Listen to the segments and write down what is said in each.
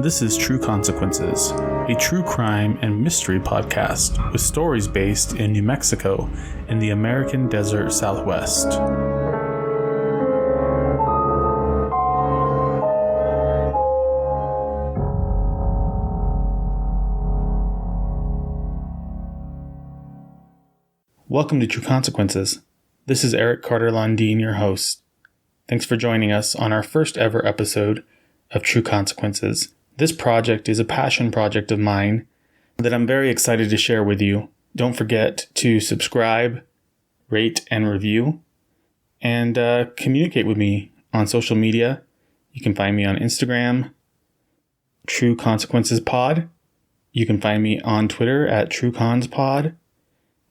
This is True Consequences, a true crime and mystery podcast with stories based in New Mexico in the American Desert Southwest. Welcome to True Consequences. This is Eric Carter Lundeen, your host. Thanks for joining us on our first ever episode of True Consequences. This project is a passion project of mine that I'm very excited to share with you. Don't forget to subscribe, rate, and review, and communicate with me on social media. You can find me on Instagram, True Consequences Pod. You can find me on Twitter at TrueConsPod.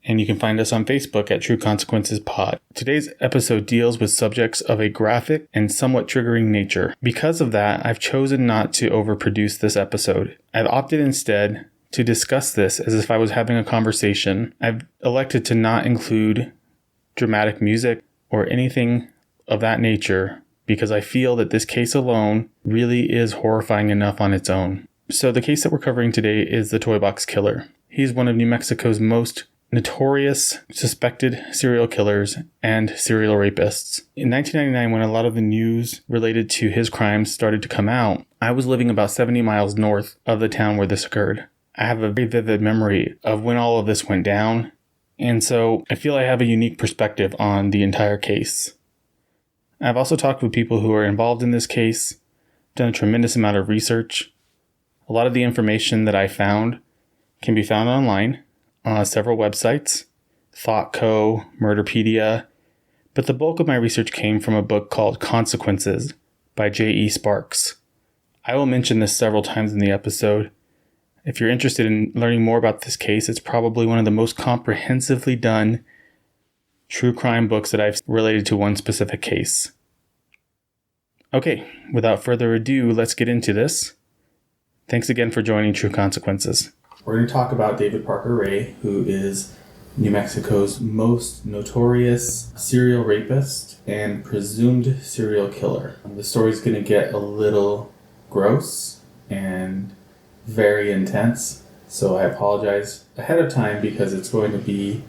And you can find us on Facebook at True Consequences Pod. Today's episode deals with subjects of a graphic and somewhat triggering nature. Because of that, I've chosen not to overproduce this episode. I've opted instead to discuss this as if I was having a conversation. I've elected to not include dramatic music or anything of that nature because I feel that this case alone really is horrifying enough on its own. So the case that we're covering today is the Toybox Killer. He's one of New Mexico's most notorious suspected serial killers and serial rapists. In 1999, when a lot of the news related to his crimes started to come out, I was living about 70 miles north of the town where this occurred. I have a very vivid memory of when all of this went down, and so I feel I have a unique perspective on the entire case. I've also talked with people who are involved in this case, done a tremendous amount of research. A lot of the information that I found can be found online. Several websites, ThoughtCo, Murderpedia, but the bulk of my research came from a book called Consequences by J.E. Sparks. I will mention this several times in the episode. If you're interested in learning more about this case, it's probably one of the most comprehensively done true crime books that I've related to one specific case. Okay, without further ado, let's get into this. Thanks again for joining True Consequences. We're going to talk about David Parker Ray, who is New Mexico's most notorious serial rapist and presumed serial killer. The story's going to get a little gross and very intense, so I apologize ahead of time because it's going to be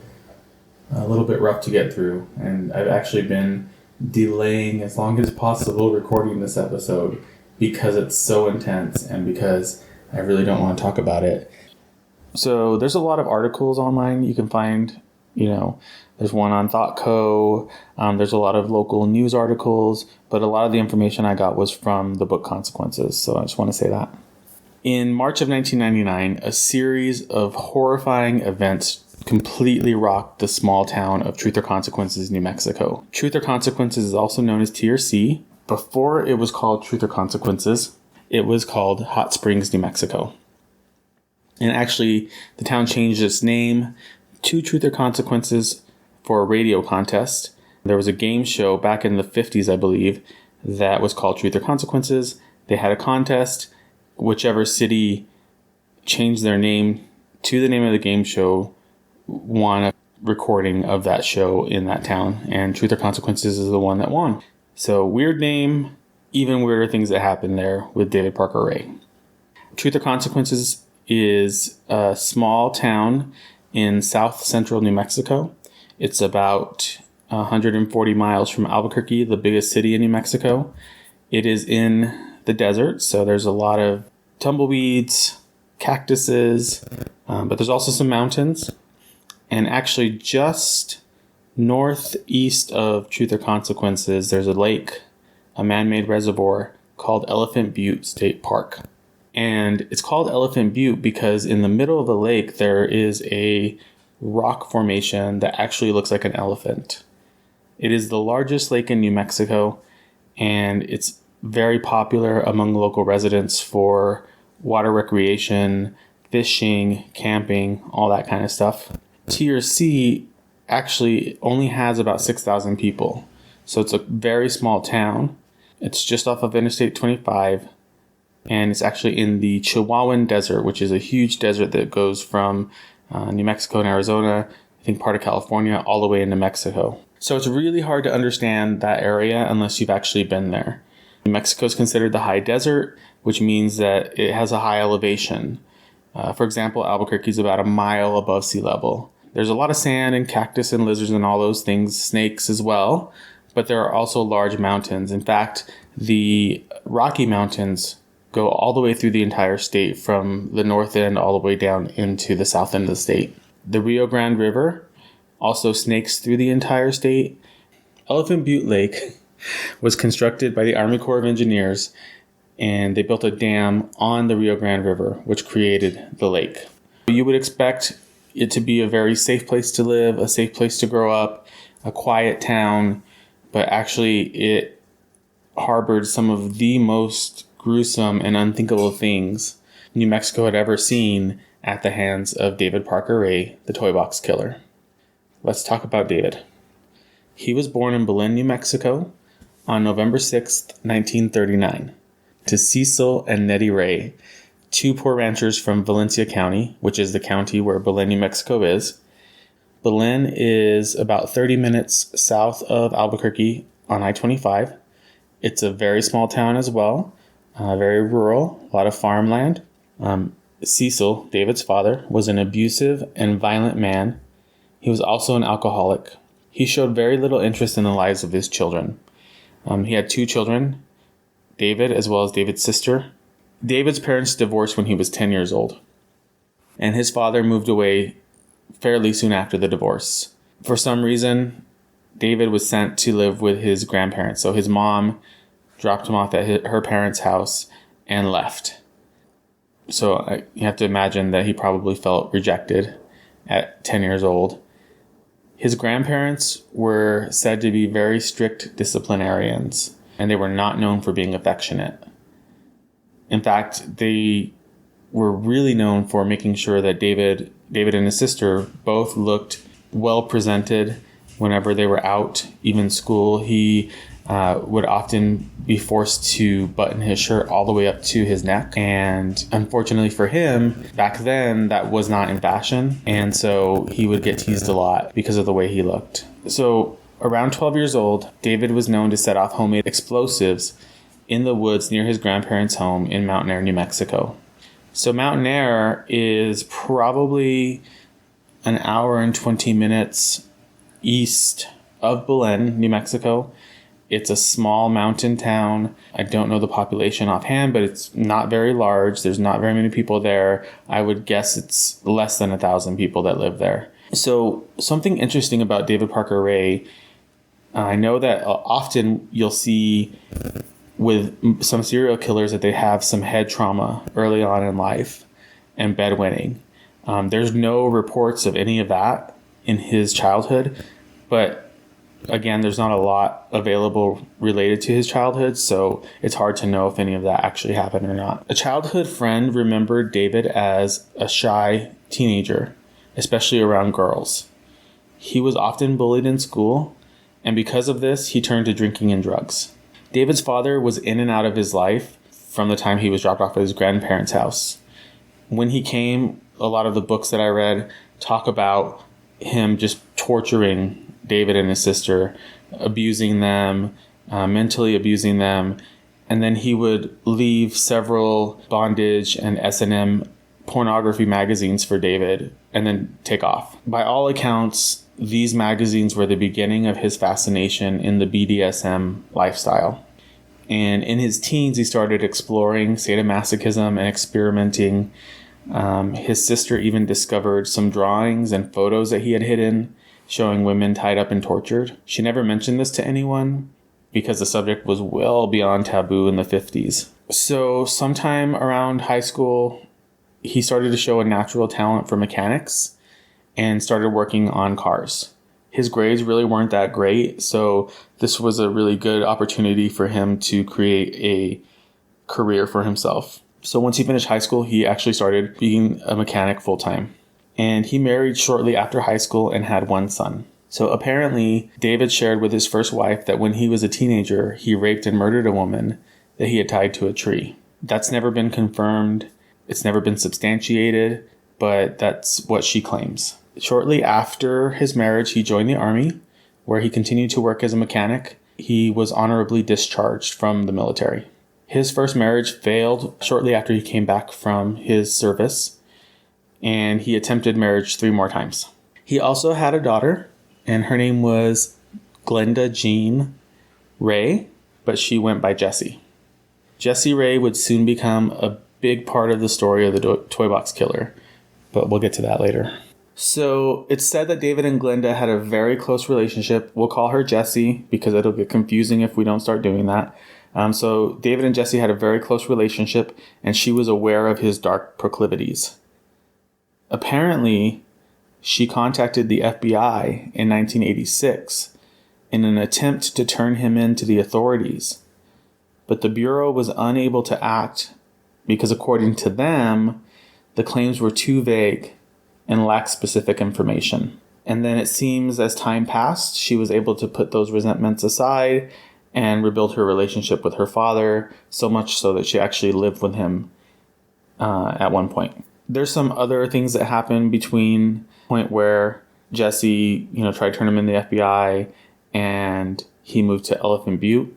a little bit rough to get through, and I've actually been delaying as long as possible recording this episode because it's so intense and because I really don't want to talk about it. So there's a lot of articles online you can find, there's one on ThoughtCo, there's a lot of local news articles, but a lot of the information I got was from the book Consequences, so I just want to say that. In March of 1999, a series of horrifying events completely rocked the small town of Truth or Consequences, New Mexico. Truth or Consequences is also known as TRC. Before it was called Truth or Consequences, it was called Hot Springs, New Mexico. And actually, the town changed its name to Truth or Consequences for a radio contest. There was a game show back in the 50s, I believe, that was called Truth or Consequences. They had a contest. Whichever city changed their name to the name of the game show won a recording of that show in that town. And Truth or Consequences is the one that won. So, weird name, even weirder things that happened there with David Parker Ray. Truth or Consequences is a small town in south central New Mexico. It's about 140 miles from Albuquerque, the biggest city in New Mexico. It is in the desert, so there's a lot of tumbleweeds, cactuses, but there's also some mountains. And actually just northeast of Truth or Consequences, there's a lake, a man-made reservoir called Elephant Butte State Park. And it's called Elephant Butte because in the middle of the lake, there is a rock formation that actually looks like an elephant. It is the largest lake in New Mexico, and it's very popular among local residents for water recreation, fishing, camping, all that kind of stuff. TRC actually only has about 6,000 people. So it's a very small town. It's just off of Interstate 25. And it's actually in the Chihuahuan Desert, which is a huge desert that goes from New Mexico and Arizona, I think part of California, all the way into Mexico. So it's really hard to understand that area unless you've actually been there. New Mexico is considered the high desert, which means that it has a high elevation. For example, Albuquerque is about a mile above sea level. There's a lot of sand and cactus and lizards and all those things, snakes as well, but there are also large mountains. In fact, the Rocky Mountains go all the way through the entire state from the north end all the way down into the south end of the state. The Rio Grande River also snakes through the entire state. Elephant Butte Lake was constructed by the Army Corps of Engineers, and they built a dam on the Rio Grande River, which created the lake. You would expect it to be a very safe place to live, a safe place to grow up, a quiet town, but actually it harbored some of the most gruesome and unthinkable things New Mexico had ever seen at the hands of David Parker Ray, the Toybox Killer. Let's talk about David. He was born in Belen, New Mexico on November 6th, 1939, to Cecil and Nettie Ray, two poor ranchers from Valencia County, which is the county where Belen, New Mexico is. Belen is about 30 minutes south of Albuquerque on I-25. It's a very small town as well, very rural, a lot of farmland. Cecil, David's father, was an abusive and violent man. He was also an alcoholic. He showed very little interest in the lives of his children. He had two children, David as well as David's sister. David's parents divorced when he was 10 years old, and his father moved away fairly soon after the divorce. For some reason, David was sent to live with his grandparents, so his mom dropped him off at her parents' house and left. So you have to imagine that he probably felt rejected at 10 years old. His grandparents were said to be very strict disciplinarians, and they were not known for being affectionate. In fact, they were really known for making sure that David and his sister both looked well presented whenever they were out, even school. He would often be forced to button his shirt all the way up to his neck. And unfortunately for him, back then that was not in fashion. And so he would get teased a lot because of the way he looked. So around 12 years old, David was known to set off homemade explosives in the woods near his grandparents' home in Mountain Air, New Mexico. So Mountain Air is probably an hour and 20 minutes east of Belen, New Mexico. It's a small mountain town. I don't know the population offhand, but it's not very large. There's not very many people there. I would guess it's less than 1,000 people that live there. So something interesting about David Parker Ray, I know that often you'll see with some serial killers that they have some head trauma early on in life and bedwetting. There's no reports of any of that in his childhood, but again, there's not a lot available related to his childhood, so it's hard to know if any of that actually happened or not. A childhood friend remembered David as a shy teenager, especially around girls. He was often bullied in school, and because of this, he turned to drinking and drugs. David's father was in and out of his life from the time he was dropped off at his grandparents' house. When he came, a lot of the books that I read talk about him just torturing David and his sister, abusing them, mentally abusing them, and then he would leave several bondage and S&M pornography magazines for David and then take off. By all accounts, these magazines were the beginning of his fascination in the BDSM lifestyle. And in his teens, he started exploring sadomasochism and experimenting. His sister even discovered some drawings and photos that he had hidden showing women tied up and tortured. She never mentioned this to anyone because the subject was well beyond taboo in the 50s. So sometime around high school, he started to show a natural talent for mechanics and started working on cars. His grades really weren't that great, so this was a really good opportunity for him to create a career for himself. So once he finished high school, he actually started being a mechanic full-time. And he married shortly after high school and had one son. So apparently, David shared with his first wife that when he was a teenager, he raped and murdered a woman that he had tied to a tree. That's never been confirmed. It's never been substantiated, but that's what she claims. Shortly after his marriage, he joined the Army, where he continued to work as a mechanic. he was honorably discharged from the military. His first marriage failed shortly after he came back from his service, and he attempted marriage 3 more times. He also had a daughter, and her name was Glenda Jean Ray, but she went by Jessie. Jessie Ray would soon become a big part of the story of the Toybox Killer, but we'll get to that later. So it's said that David and Glenda had a very close relationship. We'll call her Jessie because it'll get confusing if we don't start doing that. So David and Jessie had a very close relationship, and she was aware of his dark proclivities. Apparently, she contacted the FBI in 1986 in an attempt to turn him in to the authorities. But the Bureau was unable to act because, according to them, the claims were too vague and lacked specific information. And then it seems as time passed, she was able to put those resentments aside and rebuild her relationship with her father, so much so that she actually lived with him at one point. There's some other things that happened between the point where Jesse, tried to turn him in the FBI and he moved to Elephant Butte.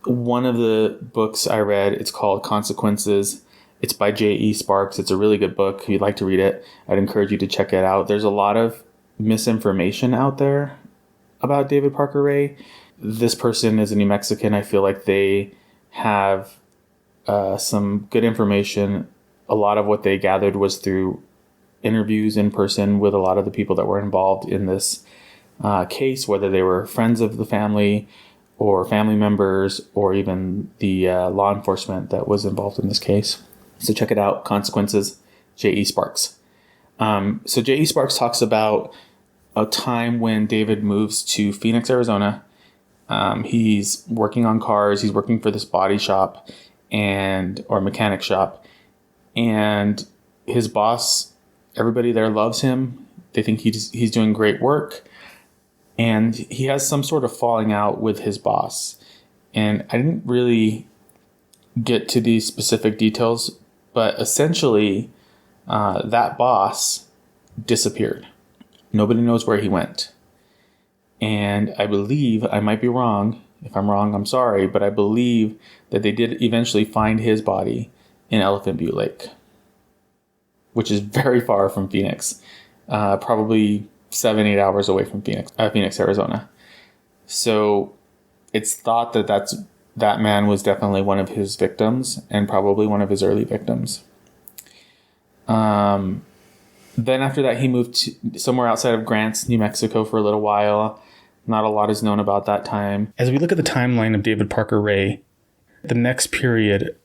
One of the books I read, it's called Consequences. It's by J.E. Sparks. It's a really good book. If you'd like to read it, I'd encourage you to check it out. There's a lot of misinformation out there about David Parker Ray. This person is a New Mexican. I feel like they have some good information. A lot of what they gathered was through interviews in person with a lot of the people that were involved in this case, whether they were friends of the family or family members or even the law enforcement that was involved in this case. So check it out, Consequences, J.E. Sparks. So J.E. Sparks talks about a time when David moves to Phoenix, Arizona. He's working on cars. He's working for this body shop or mechanic shop. And his boss, everybody there loves him. They think he's doing great work. And he has some sort of falling out with his boss. And I didn't really get to these specific details, but essentially that boss disappeared. Nobody knows where he went. And I believe, I might be wrong. If I'm wrong, I'm sorry. But I believe that they did eventually find his body in Elephant Butte Lake, which is very far from Phoenix. Probably 7-8 hours away from Phoenix, Arizona. So it's thought that man was definitely one of his victims and probably one of his early victims. Then after that, he moved to somewhere outside of Grants, New Mexico for a little while. Not a lot is known about that time. As we look at the timeline of David Parker Ray, the next period,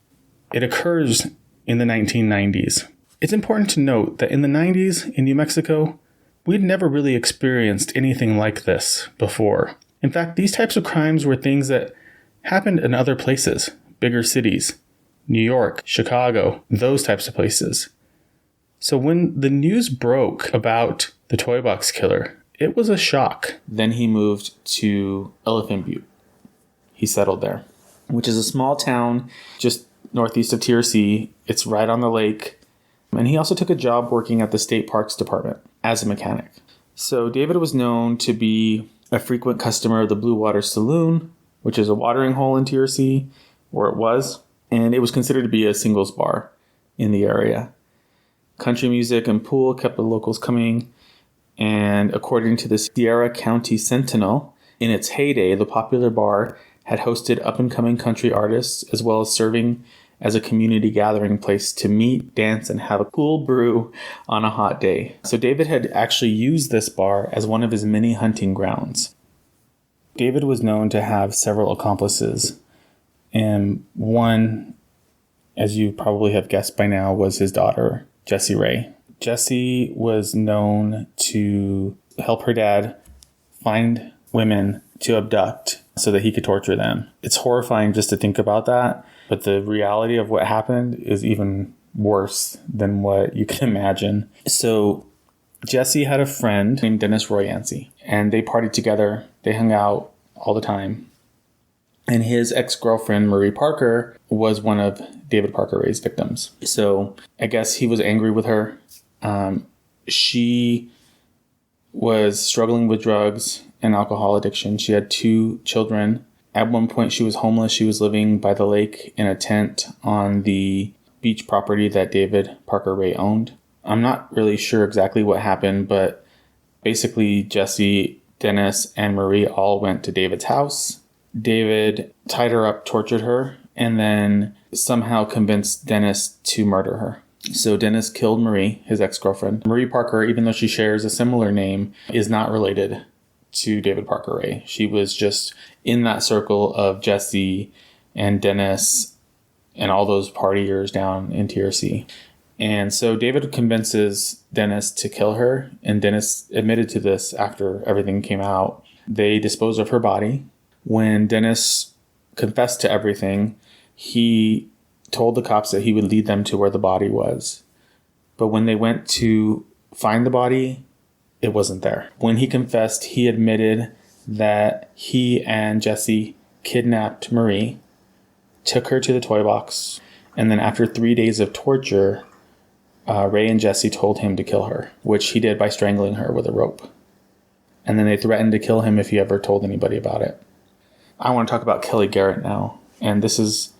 it occurs in the 1990s. It's important to note that in the 90s in New Mexico, we'd never really experienced anything like this before. In fact, these types of crimes were things that happened in other places, bigger cities, New York, Chicago, those types of places. So when the news broke about the Toybox Killer, it was a shock. Then he moved to Elephant Butte. He settled there, which is a small town just northeast of TRC. It's right on the lake. And he also took a job working at the State Parks Department as a mechanic. So David was known to be a frequent customer of the Blue Water Saloon, which is a watering hole in TRC, or it was. And it was considered to be a singles bar in the area. Country music and pool kept the locals coming. And according to the Sierra County Sentinel, in its heyday, the popular bar had hosted up-and-coming country artists, as well as serving as a community gathering place to meet, dance, and have a cool brew on a hot day. So David had actually used this bar as one of his many hunting grounds. David was known to have several accomplices, and one, as you probably have guessed by now, was his daughter, Jessie Ray. Jessie was known to help her dad find women to abduct so that he could torture them. It's horrifying just to think about that, but the reality of what happened is even worse than what you can imagine. So Jessie had a friend named Dennis Roy Yancey, and they partied together. They hung out all the time. And his ex-girlfriend, Marie Parker, was one of David Parker Ray's victims. So I guess he was angry with her. She was struggling with drugs and alcohol addiction. She had 2 children. At one point, she was homeless. She was living by the lake in a tent on the beach property that David Parker Ray owned. I'm not really sure exactly what happened, but basically Jesse, Dennis, and Marie all went to David's house. David tied her up, tortured her, and then somehow convinced Dennis to murder her. So Dennis killed Marie, his ex-girlfriend. Marie Parker, even though she shares a similar name, is not related to David Parker Ray. She was just in that circle of Jesse and Dennis and all those partiers down in TRC. And so David convinces Dennis to kill her, and Dennis admitted to this after everything came out. They disposed of her body. When Dennis confessed to everything, he told the cops that he would lead them to where the body was. But when they went to find the body, it wasn't there. When he confessed, he admitted that he and Jesse kidnapped Marie, took her to the toy box, and then after 3 days of torture, Ray and Jesse told him to kill her, which he did by strangling her with a rope. And then they threatened to kill him if he ever told anybody about it. I want to talk about Kelly Garrett now. And this is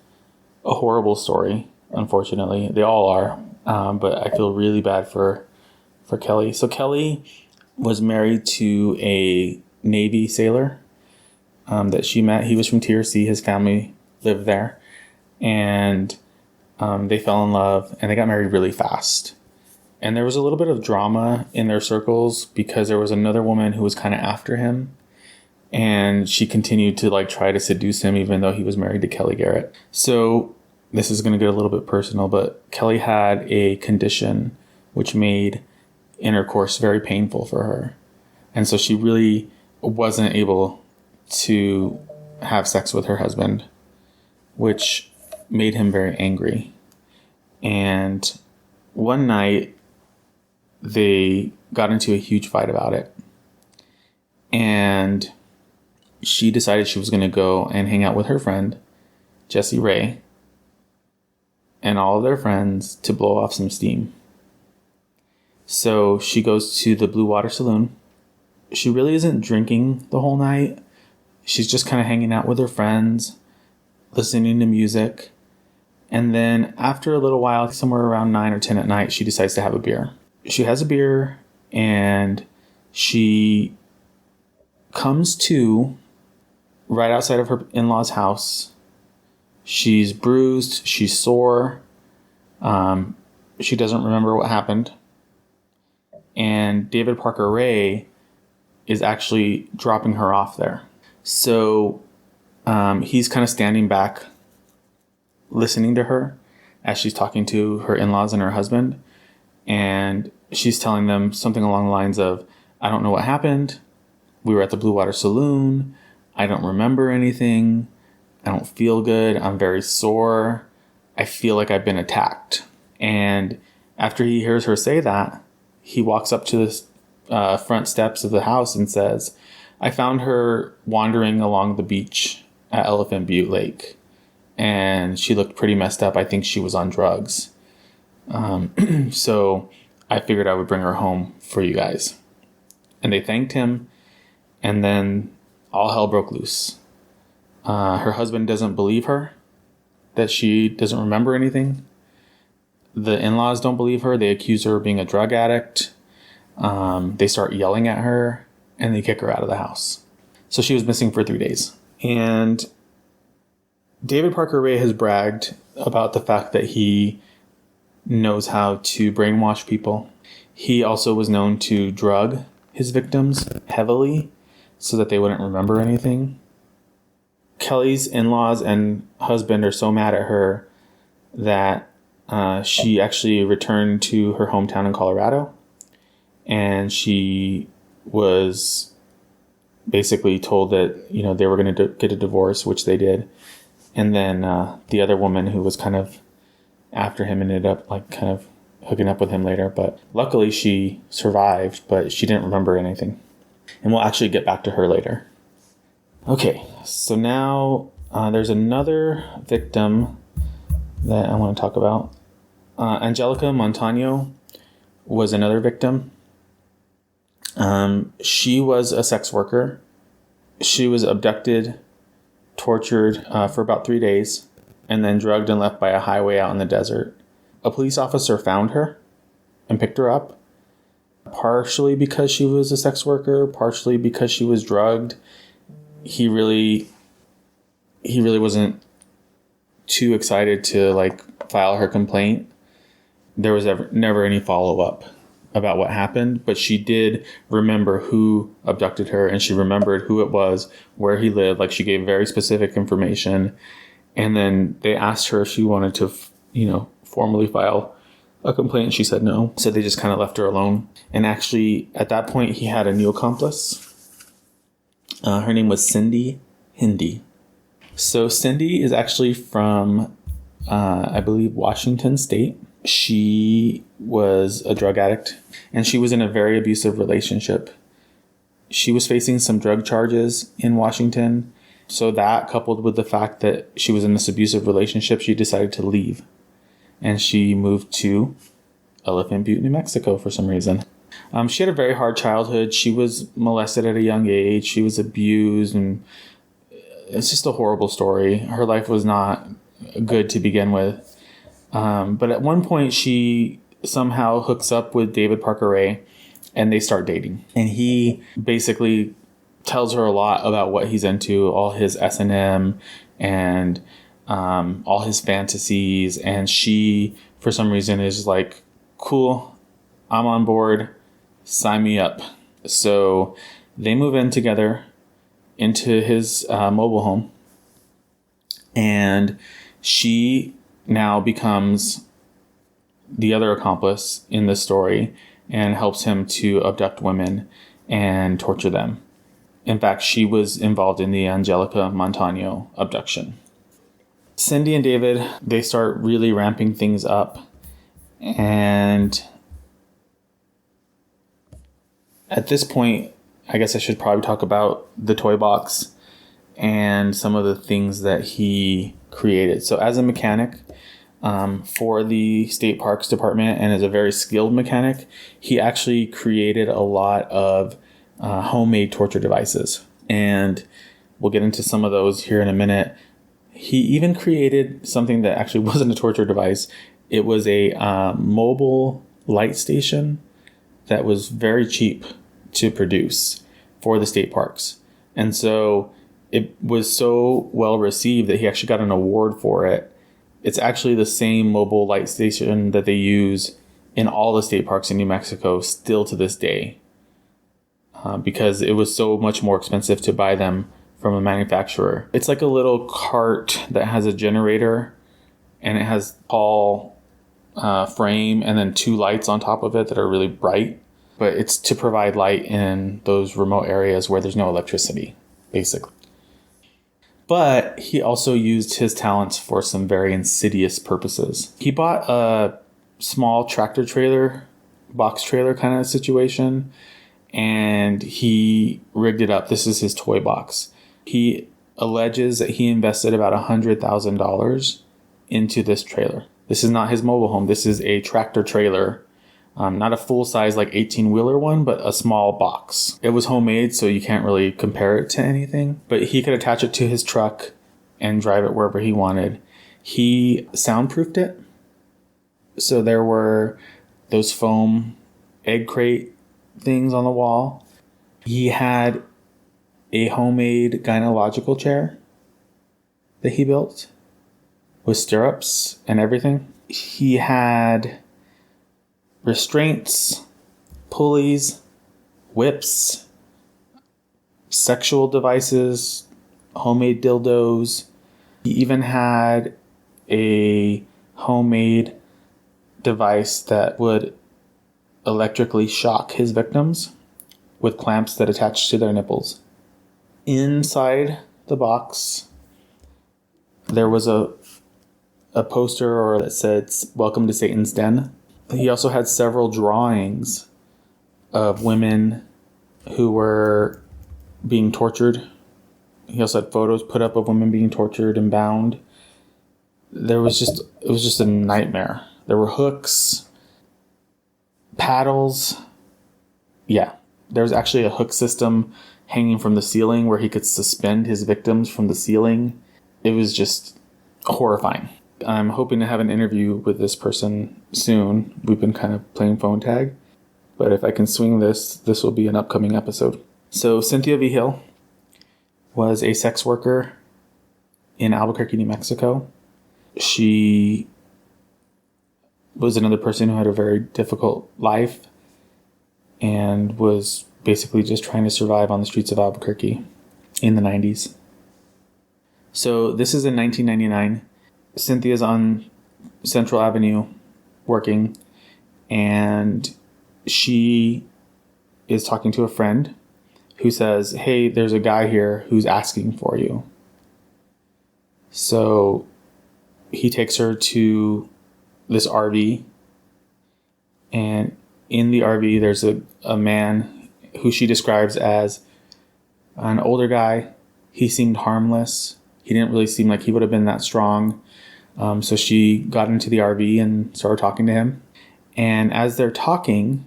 a horrible story, unfortunately. They all are. But I feel really bad for Kelly. So Kelly was married to a Navy sailor that she met. He was from TRC. His family lived there. And they fell in love, and they got married really fast. And there was a little bit of drama in their circles because there was another woman who was kind of after him. And she continued to try to seduce him even though he was married to Kelly Garrett. So this is going to get a little bit personal, but Kelly had a condition which made intercourse very painful for her. And so she really wasn't able to have sex with her husband, which made him very angry. And one night they got into a huge fight about it. And she decided she was going to go and hang out with her friend, Jessie Ray, and all of their friends to blow off some steam. So she goes to the Blue Water Saloon. She really isn't drinking the whole night. She's just kind of hanging out with her friends, listening to music. And then after a little while, somewhere around 9 or 10 at night, she decides to have a beer. She has a beer and she comes to right outside of her in-laws' house. She's bruised. She's sore. She doesn't remember what happened. And David Parker Ray is actually dropping her off there. So he's kind of standing back, listening to her as she's talking to her in-laws and her husband. And she's telling them something along the lines of, I don't know what happened. We were at the Blue Water Saloon. I don't remember anything. I don't feel good. I'm very sore. I feel like I've been attacked. And after he hears her say that, he walks up to the front steps of the house and says, I found her wandering along the beach at Elephant Butte Lake. And she looked pretty messed up. I think she was on drugs. So I figured I would bring her home for you guys. And they thanked him. And then all hell broke loose. Her husband doesn't believe her, that she doesn't remember anything. The in-laws don't believe her. They accuse her of being a drug addict. They start yelling at her, and they kick her out of the house. So she was missing for 3 days. And David Parker Ray has bragged about the fact that he knows how to brainwash people. He also was known to drug his victims heavily so that they wouldn't remember anything. Kelly's in-laws and husband are so mad at her that she actually returned to her hometown in Colorado. And she was basically told that, they were going to get a divorce, which they did. And then the other woman who was kind of after him ended up kind of hooking up with him later. But luckily she survived, but she didn't remember anything. And we'll actually get back to her later. Okay, so now there's another victim that I want to talk about. Angelica Montano was another victim. She was a sex worker. She was abducted, tortured for about 3 days, and then drugged and left by a highway out in the desert. A police officer found her and picked her up, partially because she was a sex worker, partially because she was drugged. He really wasn't too excited to file her complaint. There was never any follow-up about what happened, but she did remember who abducted her, and she remembered who it was, where he lived. She gave very specific information. And then they asked her if she wanted to, formally file a complaint, and she said no. So they just kind of left her alone. And actually, at that point, he had a new accomplice. Her name was Cindy Hindi. So Cindy is actually from, I believe, Washington State. She was a drug addict, and she was in a very abusive relationship. She was facing some drug charges in Washington. So that, coupled with the fact that she was in this abusive relationship, she decided to leave. And she moved to Elephant Butte, New Mexico for some reason. She had a very hard childhood. She was molested at a young age. She was abused, and it's just a horrible story. Her life was not good to begin with. But at one point, she somehow hooks up with David Parker Ray, and they start dating. And he basically tells her a lot about what he's into, all his S&M and all his fantasies. And she, for some reason, is like, cool, I'm on board, sign me up. So they move in together into his mobile home. And she now becomes the other accomplice in this story and helps him to abduct women and torture them. In fact, she was involved in the Angelica Montano abduction. Cindy and David, they start really ramping things up. And at this point, I guess I should probably talk about the toy box and some of the things that he created. So as a mechanic for the state parks department, and as a very skilled mechanic, he actually created a lot of homemade torture devices. And we'll get into some of those here in a minute. He even created something that actually wasn't a torture device. It was a mobile light station that was very cheap to produce for the state parks. And so it was so well received that he actually got an award for it. It's actually the same mobile light station that they use in all the state parks in New Mexico still to this day, because it was so much more expensive to buy them from a manufacturer. It's like a little cart that has a generator, and it has tall frame and then two lights on top of it that are really bright. But it's to provide light in those remote areas where there's no electricity, basically. But he also used his talents for some very insidious purposes. He bought a small tractor trailer, box trailer kind of situation, and he rigged it up. This is his toy box. He alleges that he invested about $100,000 into this trailer. This is not his mobile home. This is a tractor trailer. Not a full-size 18-wheeler one, but a small box. It was homemade, so you can't really compare it to anything. But he could attach it to his truck and drive it wherever he wanted. He soundproofed it. So there were those foam egg crate things on the wall. He had a homemade gynecological chair that he built with stirrups and everything. He had restraints, pulleys, whips, sexual devices, homemade dildos. He even had a homemade device that would electrically shock his victims with clamps that attached to their nipples. Inside the box, there was a poster that said, "Welcome to Satan's Den." He also had several drawings of women who were being tortured. He also had photos put up of women being tortured and bound. It was just a nightmare. There were hooks, paddles. Yeah, There's actually a hook system hanging from the ceiling where he could suspend his victims from the ceiling. It was just horrifying. I'm hoping to have an interview with this person soon. We've been kind of playing phone tag. But if I can swing this will be an upcoming episode. So Cynthia Vigil was a sex worker in Albuquerque, New Mexico. She was another person who had a very difficult life and was basically just trying to survive on the streets of Albuquerque in the 90s. So this is in 1999. Cynthia's on Central Avenue working, and she is talking to a friend who says, hey, there's a guy here who's asking for you. So he takes her to this RV, and in the RV there's a man who she describes as an older guy. He seemed harmless. He didn't really seem like he would have been that strong. So she got into the RV and started talking to him. And as they're talking,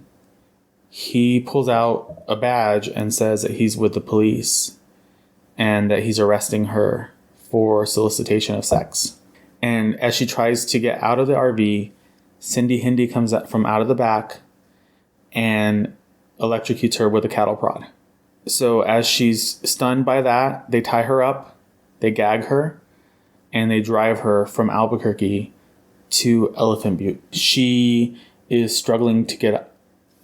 he pulls out a badge and says that he's with the police and that he's arresting her for solicitation of sex. And as she tries to get out of the RV, Cindy Hindi comes out from out of the back and electrocutes her with a cattle prod. So as she's stunned by that, they tie her up, they gag her, and they drive her from Albuquerque to Elephant Butte. She is struggling to get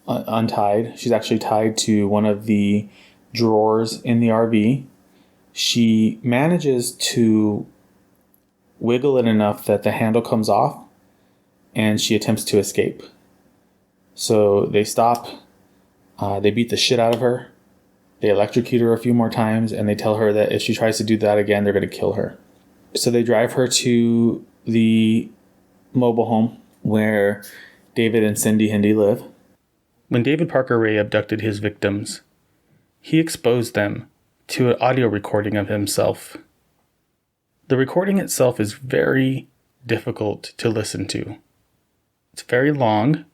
untied. She's actually tied to one of the drawers in the RV. She manages to wiggle it enough that the handle comes off, and she attempts to escape. So they stop. They beat the shit out of her. They electrocute her a few more times, and they tell her that if she tries to do that again, they're going to kill her. So they drive her to the mobile home where David and Cindy Hindi live. When David Parker Ray abducted his victims, he exposed them to an audio recording of himself. The recording itself is very difficult to listen to. It's very long.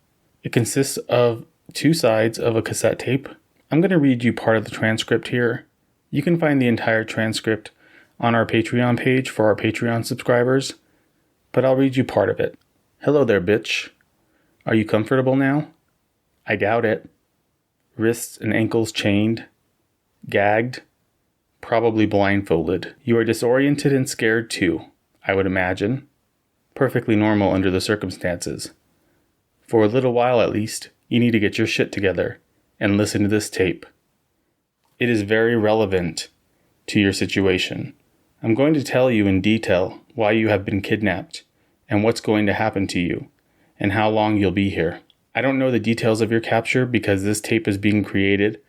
It consists of 2 sides of a cassette tape. I'm going to read you part of the transcript here. You can find the entire transcript on our Patreon page for our Patreon subscribers, but I'll read you part of it. Hello there, bitch. Are you comfortable now? I doubt it. Wrists and ankles chained. Gagged. Probably blindfolded. You are disoriented and scared too, I would imagine. Perfectly normal under the circumstances. For a little while at least, you need to get your shit together and listen to this tape. It is very relevant to your situation. I'm going to tell you in detail why you have been kidnapped and what's going to happen to you and how long you'll be here. I don't know the details of your capture because this tape is being created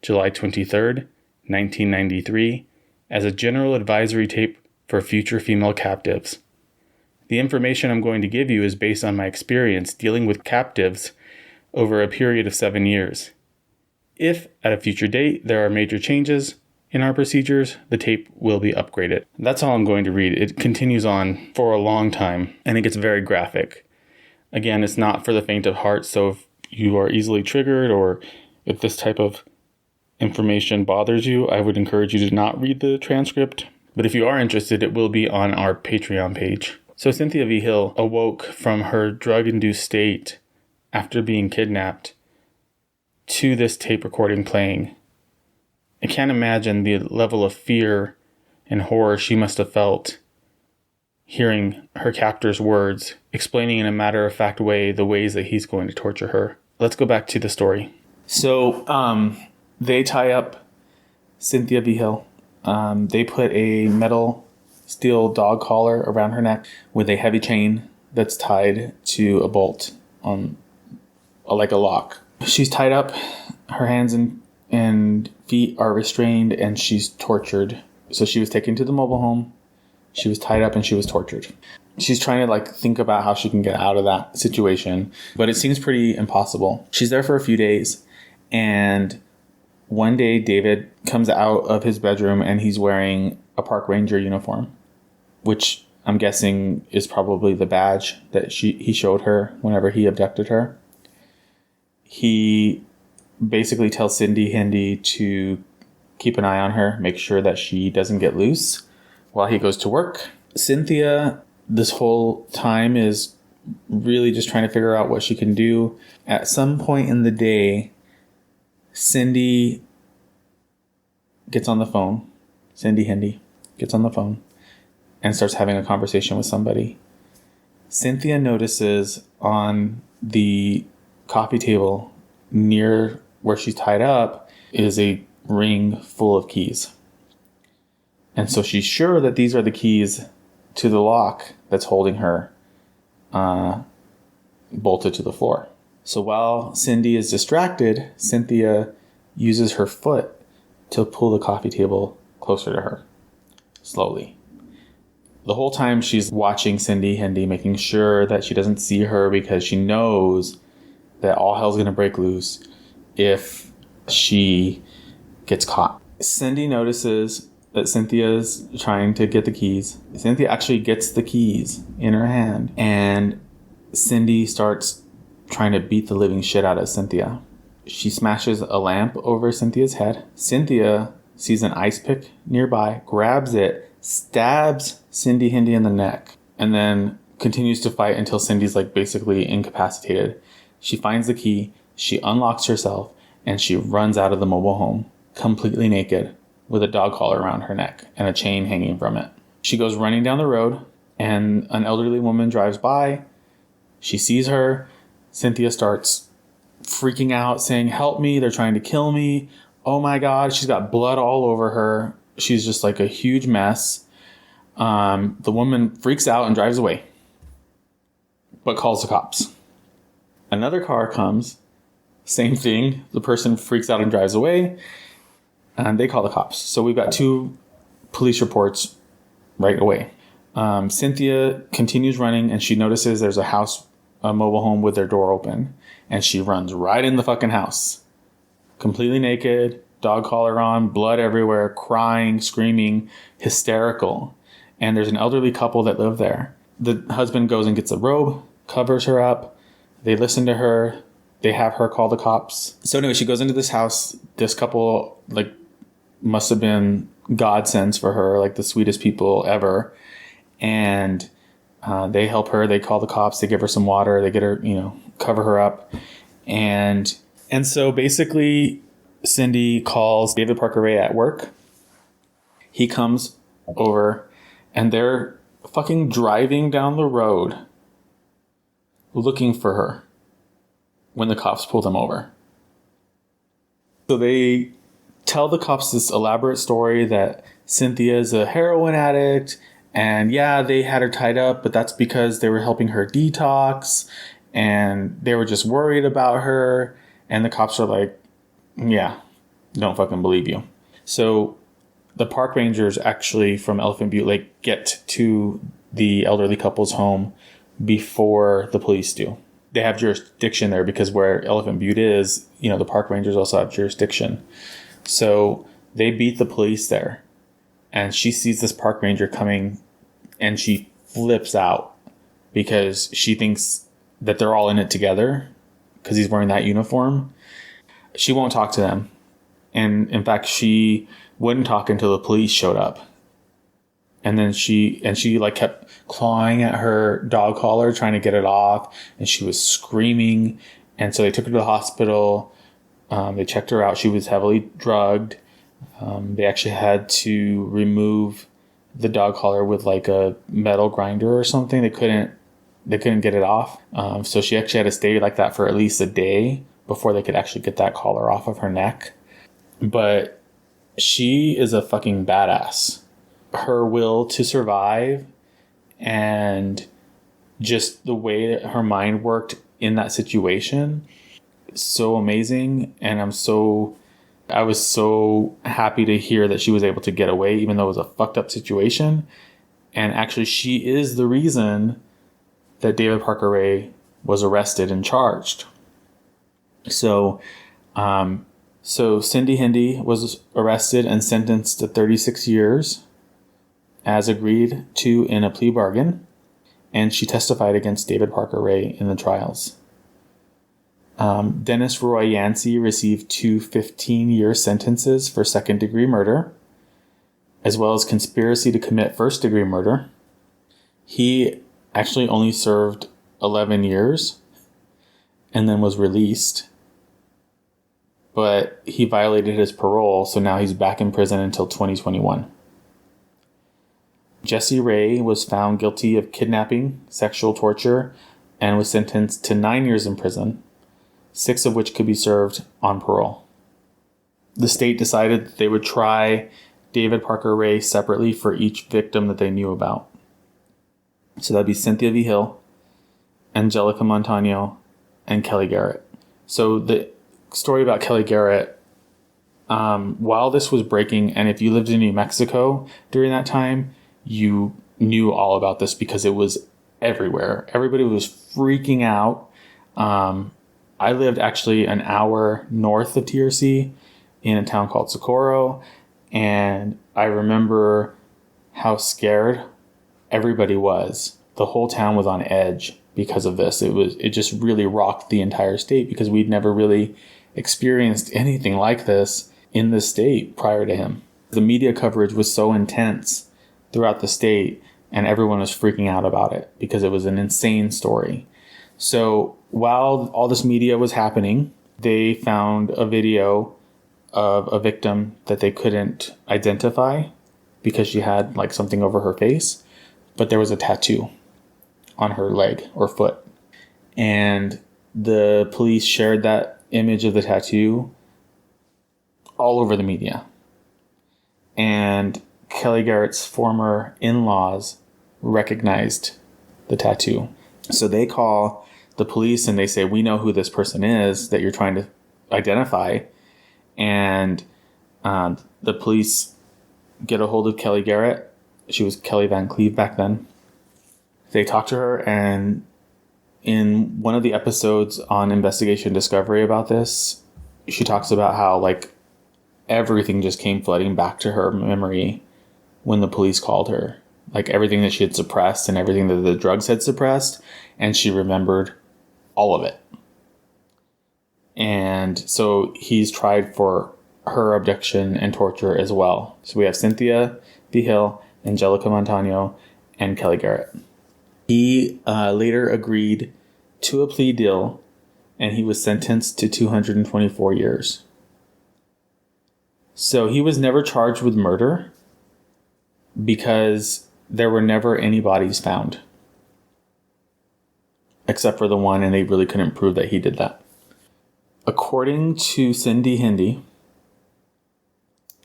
July 23rd, 1993, as a general advisory tape for future female captives. The information I'm going to give you is based on my experience dealing with captives over a period of 7 years. If, at a future date, there are major changes in our procedures, the tape will be upgraded. That's all I'm going to read. It continues on for a long time, and it gets very graphic. Again, it's not for the faint of heart, so if you are easily triggered or if this type of information bothers you, I would encourage you to not read the transcript. But if you are interested, it will be on our Patreon page. So Cynthia Vigil awoke from her drug-induced state after being kidnapped to this tape recording playing. I can't imagine the level of fear and horror she must have felt hearing her captor's words, explaining in a matter-of-fact way the ways that he's going to torture her. Let's go back to the story. So, they tie up Cynthia Vigil. They put a metal steel dog collar around her neck with a heavy chain that's tied to a bolt on like a lock. She's tied up. Her hands and feet are restrained, and she's tortured. So she was taken to the mobile home. She was tied up and she was tortured. She's trying to think about how she can get out of that situation, but it seems pretty impossible. She's there for a few days, and one day David comes out of his bedroom and he's wearing a park ranger uniform, which I'm guessing is probably the badge that he showed her whenever he abducted her. He basically tells Cindy Hindi to keep an eye on her, make sure that she doesn't get loose while he goes to work. Cynthia, this whole time, is really just trying to figure out what she can do. At some point in the day, Cindy gets on the phone. Cindy Hindi gets on the phone and starts having a conversation with somebody. Cynthia notices on the coffee table near where she's tied up is a ring full of keys. And so she's sure that these are the keys to the lock that's holding her bolted to the floor. So while Cindy is distracted, Cynthia uses her foot to pull the coffee table closer to her, slowly. The whole time she's watching Cindy Hindi, making sure that she doesn't see her, because she knows that all hell's going to break loose if she gets caught. Cindy notices that Cynthia's trying to get the keys. Cynthia actually gets the keys in her hand, and Cindy starts trying to beat the living shit out of Cynthia. She smashes a lamp over Cynthia's head. Cynthia sees an ice pick nearby, grabs it, stabs Cindy Hindi in the neck, and then continues to fight until Cindy's like basically incapacitated. She finds the key, she unlocks herself, and she runs out of the mobile home, completely naked, with a dog collar around her neck and a chain hanging from it. She goes running down the road, and an elderly woman drives by. She sees her. Cynthia starts freaking out, saying, "Help me, they're trying to kill me. Oh my God," she's got blood all over her. She's just like a huge mess. The woman freaks out and drives away, but calls the cops. Another car comes, same thing. The person freaks out and drives away, and they call the cops. So we've got 2 police reports right away. Cynthia continues running, and she notices there's a mobile home with their door open, and she runs right in the fucking house, completely naked, dog collar on, blood everywhere, crying, screaming, hysterical. And there's an elderly couple that live there. The husband goes and gets a robe, covers her up. They listen to her. They have her call the cops. So anyway, she goes into this house. This couple like must have been godsends for her, like the sweetest people ever. And they help her. They call the cops. They give her some water. They get her, cover her up. And so basically, Cindy calls David Parker Ray at work. He comes over, and they're fucking driving down the road looking for her when the cops pull them over. So they tell the cops this elaborate story that Cynthia is a heroin addict, and yeah, they had her tied up, but that's because they were helping her detox, and they were just worried about her. And the cops are like, yeah, don't fucking believe you. So the park rangers actually from Elephant Butte Lake get to the elderly couple's home before the police do. They have jurisdiction there because where Elephant Butte is, the park rangers also have jurisdiction. So they beat the police there, and she sees this park ranger coming, and she flips out because she thinks that they're all in it together because he's wearing that uniform. She won't talk to them. And in fact, she wouldn't talk until the police showed up. And then she like kept clawing at her dog collar, trying to get it off. And she was screaming. And so they took her to the hospital. They checked her out. She was heavily drugged. They actually had to remove the dog collar with like a metal grinder or something. They couldn't get it off. So she actually had to stay like that for at least a day before they could actually get that collar off of her neck. But she is a fucking badass. Her will to survive and just the way that her mind worked in that situation, so amazing. And I was so happy to hear that she was able to get away, even though it was a fucked up situation. And actually, she is the reason that David Parker Ray was arrested and charged. So Cindy Hindi was arrested and sentenced to 36 years, as agreed to in a plea bargain, and she testified against David Parker Ray in the trials. Dennis Roy Yancey received 2 15-year sentences for second-degree murder, as well as conspiracy to commit first-degree murder. He actually only served 11 years and then was released. But he violated his parole, so now he's back in prison until 2021. Jesse Ray was found guilty of kidnapping, sexual torture, and was sentenced to 9 years in prison, 6 of which could be served on parole. The state decided that they would try David Parker Ray separately for each victim that they knew about. So that'd be Cynthia V. Hill, Angelica Montano, and Kelly Garrett. So the story about Kelly Garrett, while this was breaking, and if you lived in New Mexico during that time, you knew all about this because it was everywhere. Everybody was freaking out. I lived actually an hour north of TRC in a town called Socorro, and I remember how scared everybody was. The whole town was on edge because of this. It just really rocked the entire state because we'd never really experienced anything like this in the state prior to him. The media coverage was so intense throughout the state, and everyone was freaking out about it because it was an insane story. So while all this media was happening, they found a video of a victim that they couldn't identify because she had like something over her face, but there was a tattoo on her leg or foot. And the police shared that image of the tattoo all over the media. And Kelly Garrett's former in-laws recognized the tattoo. So they call the police and they say, we know who this person is that you're trying to identify. And the police get a hold of Kelly Garrett. She was Kelly Van Cleve back then. They talk to her, and in one of the episodes on Investigation Discovery about this, she talks about how like everything just came flooding back to her memory when the police called her. Like everything that she had suppressed and everything that the drugs had suppressed, and she remembered all of it. And so he's tried for her abduction and torture as well. So we have Cynthia V. Hill, Angelica Montano, and Kelly Garrett. He later agreed to a plea deal, and he was sentenced to 224 years. So he was never charged with murder because there were never any bodies found. Except for the one, and they really couldn't prove that he did that. According to Cindy Hindi,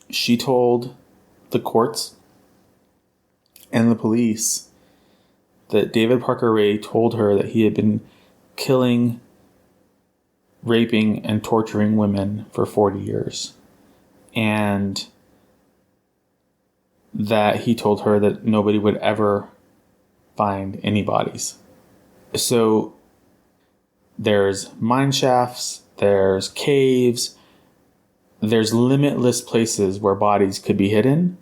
she told the courts and the police that David Parker Ray told her that he had been killing, raping, and torturing women for 40 years. And that he told her that nobody would ever find any bodies. So there's mine shafts, there's caves, there's limitless places where bodies could be hidden,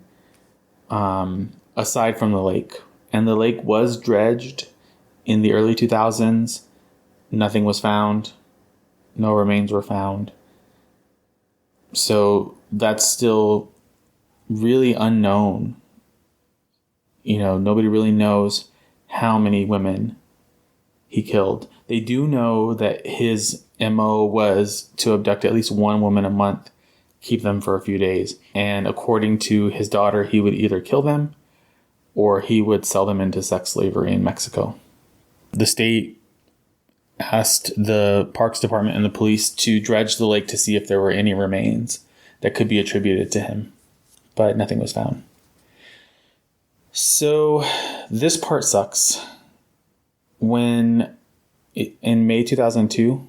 aside from the lake. And the lake was dredged in the early 2000s. Nothing was found. No remains were found. So that's still really unknown. You know, nobody really knows how many women he killed. They do know that his MO was to abduct at least one woman a month, keep them for a few days. And according to his daughter, he would either kill them or he would sell them into sex slavery in Mexico. The state asked the Parks Department and the police to dredge the lake to see if there were any remains that could be attributed to him, but nothing was found. So this part sucks. In May 2002,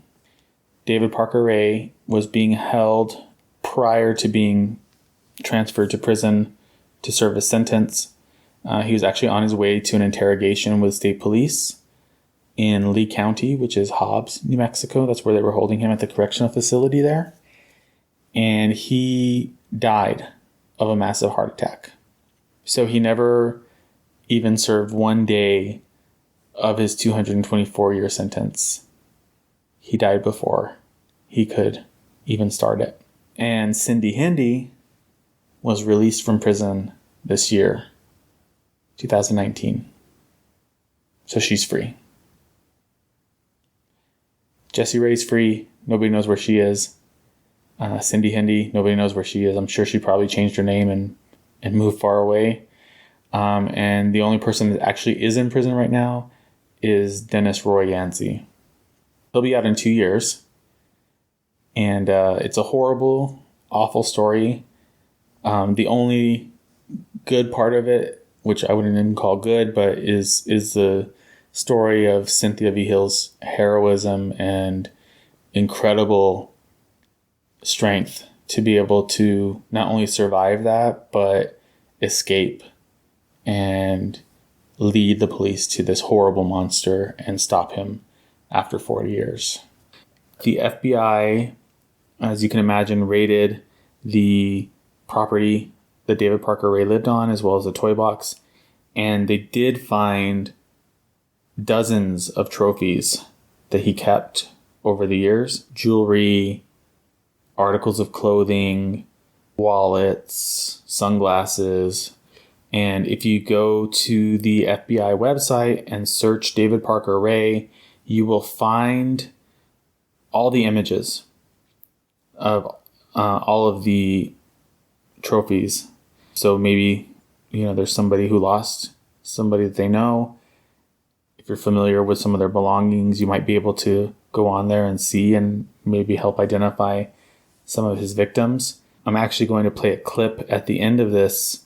David Parker Ray was being held prior to being transferred to prison to serve a sentence. He was actually on his way to an interrogation with state police in Lee County, which is Hobbs, New Mexico. That's where they were holding him at the correctional facility there. And he died of a massive heart attack. So he never even served one day of his 224-year sentence. he died before he could even start it. And Cindy Hindi was released from prison this year, 2019. So she's free. Jessie Rae's free. Nobody knows where she is. Cindy Hindi, nobody knows where she is. I'm sure she probably changed her name and moved far away. And the only person that actually is in prison right now is Dennis Roy Yancey. He'll be out in 2 years. And it's a horrible, awful story. The only good part of it, which I wouldn't even call good, but is the story of Cynthia V. Hill's heroism and incredible strength to be able to not only survive that, but escape and lead the police to this horrible monster and stop him after 40 years. The FBI, as you can imagine, raided the property that David Parker Ray lived on, as well as the toy box, and they did find dozens of trophies that he kept over the years. Jewelry, articles of clothing, wallets, sunglasses. And if you go to the FBI website and search David Parker Ray, you will find all the images of all of the trophies. So maybe, there's somebody who lost somebody that they know. If you're familiar with some of their belongings, you might be able to go on there and see and maybe help identify some of his victims. I'm actually going to play a clip at the end of this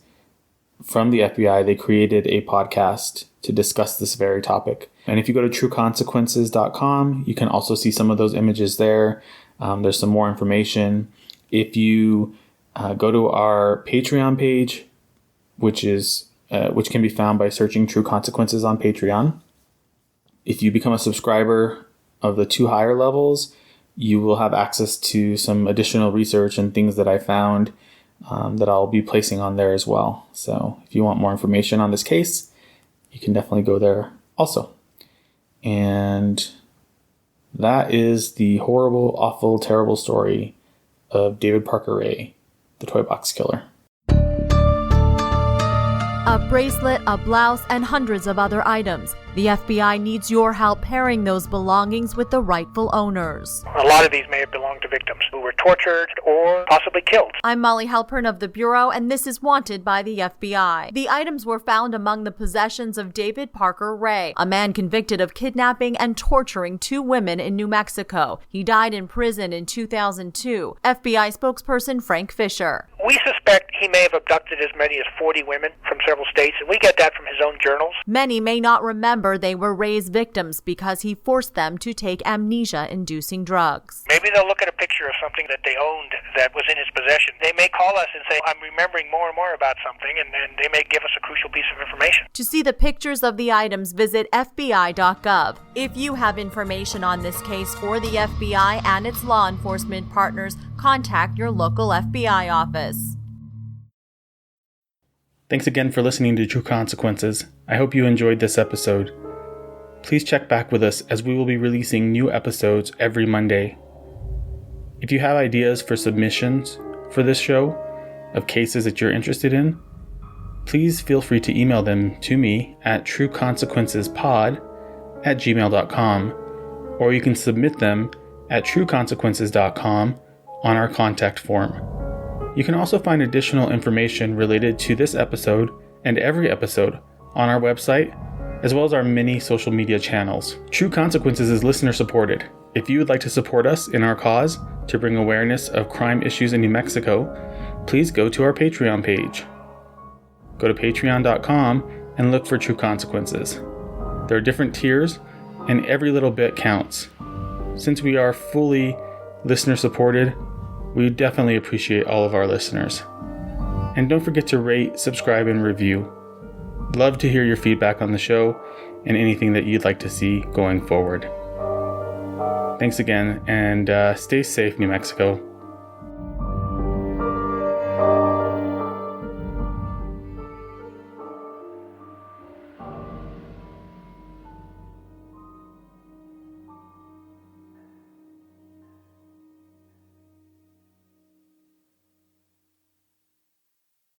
from the FBI. They created a podcast to discuss this very topic. And if you go to trueconsequences.com, you can also see some of those images there. There's some more information. If you go to our Patreon page, which can be found by searching True Consequences on Patreon. If you become a subscriber of the 2 higher levels, you will have access to some additional research and things that I found that I'll be placing on there as well. So if you want more information on this case, you can definitely go there also. And that is the horrible, awful, terrible story of David Parker Ray, the Toybox Killer. A bracelet, a blouse, and hundreds of other items. The FBI needs your help pairing those belongings with the rightful owners. A lot of these may have belonged to victims who were tortured or possibly killed. I'm Molly Halpern of the Bureau, and this is Wanted by the FBI. The items were found among the possessions of David Parker Ray, a man convicted of kidnapping and torturing 2 women in New Mexico. He died in prison in 2002. FBI spokesperson Frank Fisher. We suspect he may have abducted as many as 40 women from several states, and we get that from his own journals. Many may not remember they were Ray's victims because he forced them to take amnesia-inducing drugs. Maybe they'll look at a picture of something that they owned that was in his possession. They may call us and say, I'm remembering more and more about something, and they may give us a crucial piece of information. To see the pictures of the items, visit FBI.gov. If you have information on this case for the FBI and its law enforcement partners, contact your local FBI office. Thanks again for listening to True Consequences. I hope you enjoyed this episode. Please check back with us as we will be releasing new episodes every Monday. If you have ideas for submissions for this show of cases that you're interested in, please feel free to email them to me at trueconsequencespod@gmail.com, or you can submit them at trueconsequences.com on our contact form. You can also find additional information related to this episode and every episode on our website, as well as our many social media channels. True Consequences is listener supported. If you would like to support us in our cause to bring awareness of crime issues in New Mexico, please go to our Patreon page. Go to patreon.com and look for True Consequences. There are different tiers, and every little bit counts. Since we are fully listener supported, we definitely appreciate all of our listeners. And don't forget to rate, subscribe, and review. Love to hear your feedback on the show and anything that you'd like to see going forward. Thanks again, and stay safe, New Mexico.